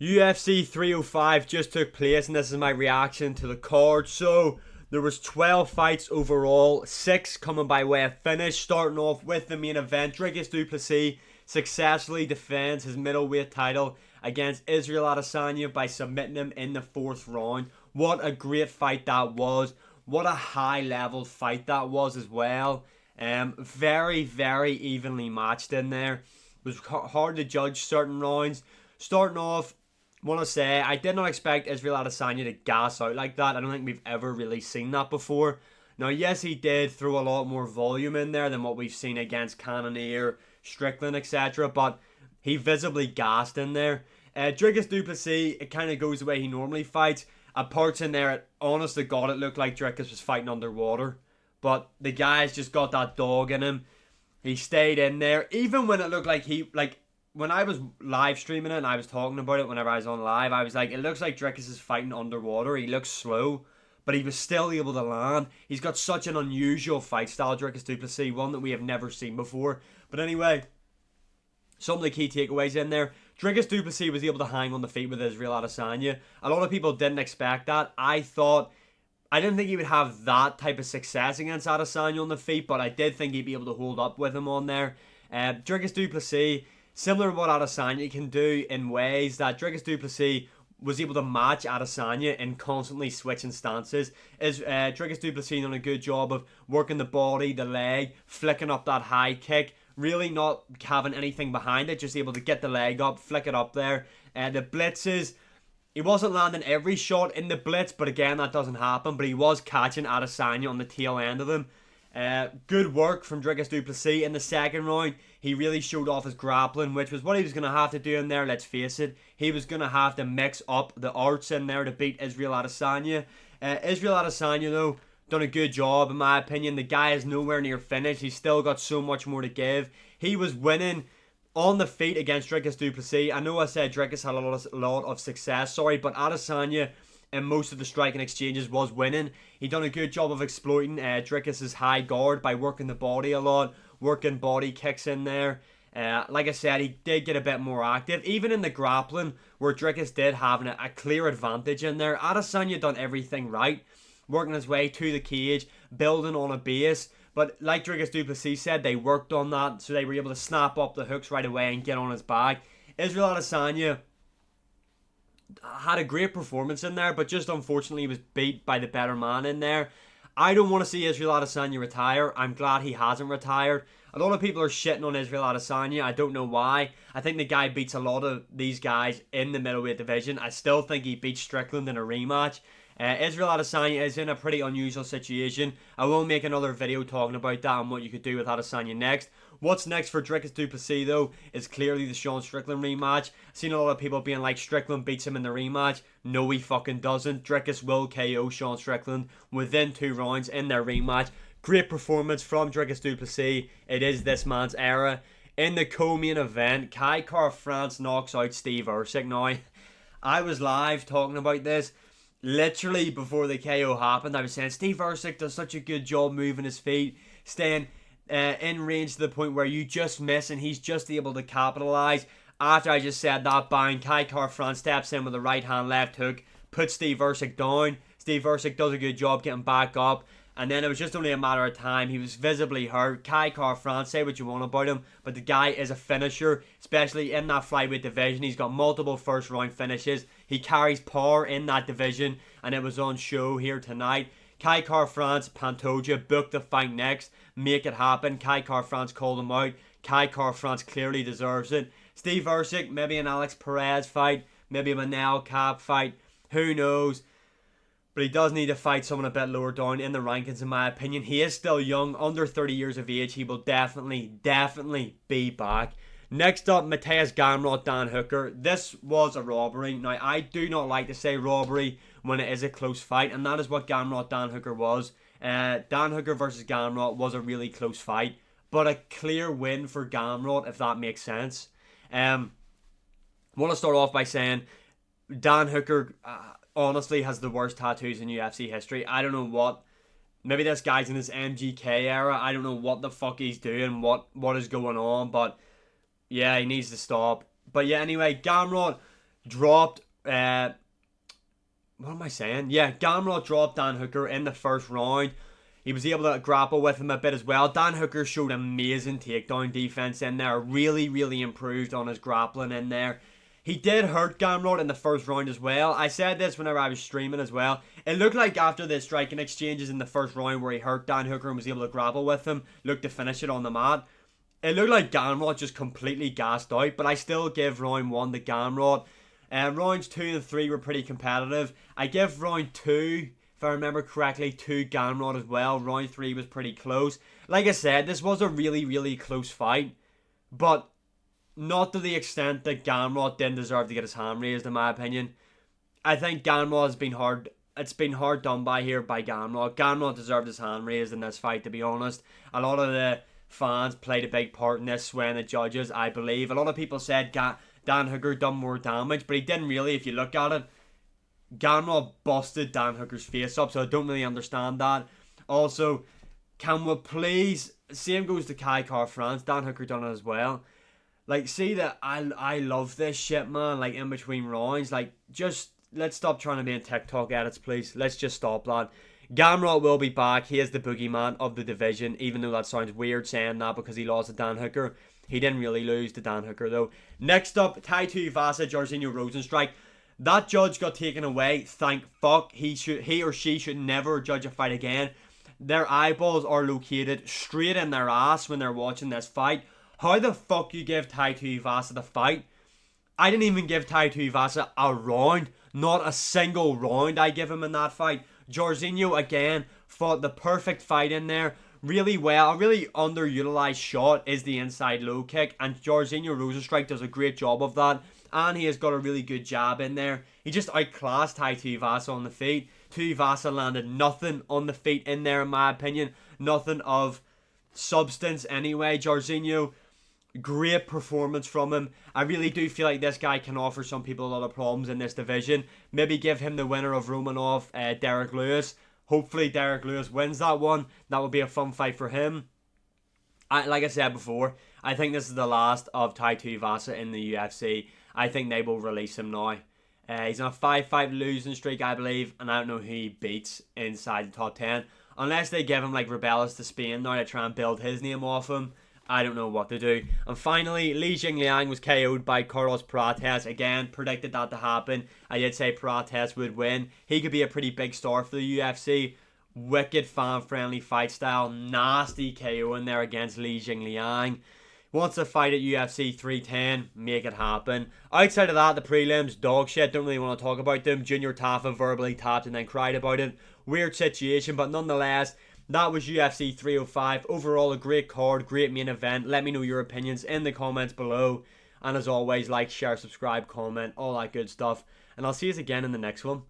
UFC 305 just took place, and this is my reaction to the card. So there was 12 fights overall, 6 coming by way of finish. Starting off with the main event, Dricus du Plessis successfully defends his middleweight title against Israel Adesanya by submitting him in the 4th round. What a great fight that was. What a high level fight that was as well. Very, very evenly matched in there. It was hard to judge certain rounds. Starting off, want to say I did not expect Israel Adesanya to gas out like that. I don't think we've ever really seen that before. Now, yes, he did throw a lot more volume in there than what we've seen against Cannonier, Strickland, etc. But he visibly gassed in there. Dricus du Plessis, it kind of goes the way he normally fights. At parts in there, honest to God, it looked like Dricus was fighting underwater. But the guy's just got that dog in him. He stayed in there, even when it looked like when I was live streaming it and I was talking about it whenever I was on live, I was like, it looks like Dricus is fighting underwater. He looks slow, but he was still able to land. He's got such an unusual fight style, Dricus du Plessis, one that we have never seen before. But anyway, some of the key takeaways in there. Dricus du Plessis was able to hang on the feet with Israel Adesanya. A lot of people didn't expect that. I didn't think he would have that type of success against Adesanya on the feet, but I did think he'd be able to hold up with him on there. Dricus du Plessis, similar to what Adesanya can do in ways that Dricus du Plessis was able to match Adesanya in constantly switching stances. Dricus du Plessis done a good job of working the body, the leg, flicking up that high kick, really not having anything behind it, just able to get the leg up, flick it up there. The blitzes, he wasn't landing every shot in the blitz, but again, that doesn't happen. But he was catching Adesanya on the tail end of them. Good work from Dricus du Plessis in the second round. He really showed off his grappling, which was what he was going to have to do in there, let's face it. He was going to have to mix up the arts in there to beat Israel Adesanya. Israel Adesanya, though, done a good job, in my opinion. The guy is nowhere near finished. He's still got so much more to give. He was winning on the feet against Dricus du Plessis. I know I said Dricus had a lot of success, but Adesanya in most of the striking exchanges was winning. He done a good job of exploiting Dricus's high guard by working the body a lot, working body kicks in there. Like I said, he did get a bit more active, even in the grappling, where Dricus did have a clear advantage in there. Adesanya done everything right, working his way to the cage, building on a base. But like Dricus du Plessis said, they worked on that, so they were able to snap up the hooks right away and get on his back. Israel Adesanya had a great performance in there, but just unfortunately was beat by the better man in there. I don't want to see Israel Adesanya retire. I'm glad he hasn't retired. A lot of people are shitting on Israel Adesanya. I don't know why. I think the guy beats a lot of these guys in the middleweight division. I still think he beats Strickland in a rematch. Israel Adesanya is in a pretty unusual situation. I will make another video talking about that and what you could do with Adesanya next. What's next for Dricus du Plessis, though, is clearly the Sean Strickland rematch. I've seen a lot of people being like, Strickland beats him in the rematch. No, he fucking doesn't. Dricus will KO Sean Strickland within 2 rounds in their rematch. Great performance from Dricus du Plessis. It is this man's era. In the co-main event, Kaicar France knocks out Steve Ercik. Now, I was live talking about this. Literally before the KO happened, I was saying Steve Ercik does such a good job moving his feet, staying in range to the point where you just miss and he's just able to capitalize. After I just said that, bang, Kaicar France steps in with a right hand left hook, puts Steve Ercik down. Steve Ercik does a good job getting back up, and then it was just only a matter of time. He was visibly hurt. Kaicar France, say what you want about him, but the guy is a finisher, especially in that flyweight division. He's got multiple first round finishes. He carries power in that division, and it was on show here tonight. Kaicar France, Pantoja, book the fight next. Make it happen. Kaicar France called him out. Kaicar France clearly deserves it. Steve Ercik, maybe an Alex Perez fight, maybe a Manel Cap fight. Who knows? But he does need to fight someone a bit lower down in the rankings, in my opinion. He is still young, under 30 years of age. He will definitely be back. Next up, Matthias Gamrot, Dan Hooker. This was a robbery. Now, I do not like to say robbery when it is a close fight, and that is what Gamrot, Dan Hooker was. Dan Hooker versus Gamrot was a really close fight, but a clear win for Gamrot, if that makes sense. I want to start off by saying Dan Hooker honestly has the worst tattoos in UFC history. I don't know what. Maybe this guy's in his MGK era. I don't know what the fuck he's doing, what is going on, but yeah, he needs to stop. But yeah, anyway, Gamrot dropped, what am I saying? Yeah, Gamrot dropped Dan Hooker in the first round. He was able to grapple with him a bit as well. Dan Hooker showed amazing takedown defense in there. Really, really improved on his grappling in there. He did hurt Gamrot in the first round as well. I said this whenever I was streaming as well. It looked like after the striking exchanges in the first round where he hurt Dan Hooker and was able to grapple with him, looked to finish it on the mat. It looked like Gamrot just completely gassed out, but I still give round 1 to Gamrot. Rounds 2 and 3 were pretty competitive. I give round 2, if I remember correctly, to Ganr as well. Round 3 was pretty close. Like I said, this was a really, really close fight. But not to the extent that Ganr didn't deserve to get his hand raised, in my opinion. I think Ganr has been hard. It's been hard done by here by Ganr. Ganr deserved his hand raised in this fight, to be honest. A lot of the fans played a big part in this, swaying the judges, I believe. A lot of people said Dan Hooker done more damage, but he didn't really, if you look at it. Ganr busted Dan Hooker's face up, so I don't really understand that. Also, can we please, same goes to Kaicar France, Dan Hooker done it as well. Like, see that I love this shit, man, like, in between rounds. Like, just, let's stop trying to be in TikTok edits, please. Let's just stop that. Gamrot will be back. He is the boogeyman of the division, even though that sounds weird saying that because he lost to Dan Hooker. He didn't really lose to Dan Hooker, though. Next up, Tai Tuivasa, Jairzinho Rozenstruik. That judge got taken away. Thank fuck. He or she should never judge a fight again. Their eyeballs are located straight in their ass when they're watching this fight. How the fuck you give Tai Tuivasa the fight? I didn't even give Tai Tuivasa a round. Not a single round I give him in that fight. Jairzinho, again, fought the perfect fight in there. Really well. A really underutilized shot is the inside low kick. And Jairzinho Rozenstruik does a great job of that. And he has got a really good jab in there. He just outclassed Tai Tuivasa on the feet. Tuivasa landed nothing on the feet in there, in my opinion. Nothing of substance anyway. Jairzinho, great performance from him. I really do feel like this guy can offer some people a lot of problems in this division. Maybe give him the winner of Romanov, Derek Lewis. Hopefully Derek Lewis wins that one. That would be a fun fight for him. Like I said before, I think this is the last of Tai Tuivasa in the UFC. I think they will release him now. He's on a 5-fight losing streak, I believe, and I don't know who he beats inside the top 10. Unless they give him like Rebellis to Spain now to try and build his name off him, I don't know what to do. And finally, Jingliang was KO'd by Carlos Prates. Again, predicted that to happen. I did say Prates would win. He could be a pretty big star for the UFC. Wicked fan-friendly fight style. Nasty KO in there against Jingliang. Wants to fight at UFC 310, make it happen. Outside of that, the prelims, dog shit, don't really want to talk about them. Junior Tafa verbally tapped and then cried about it. Weird situation, but nonetheless, that was UFC 305. Overall, a great card, great main event. Let me know your opinions in the comments below. And as always, like, share, subscribe, comment, all that good stuff. And I'll see you again in the next one.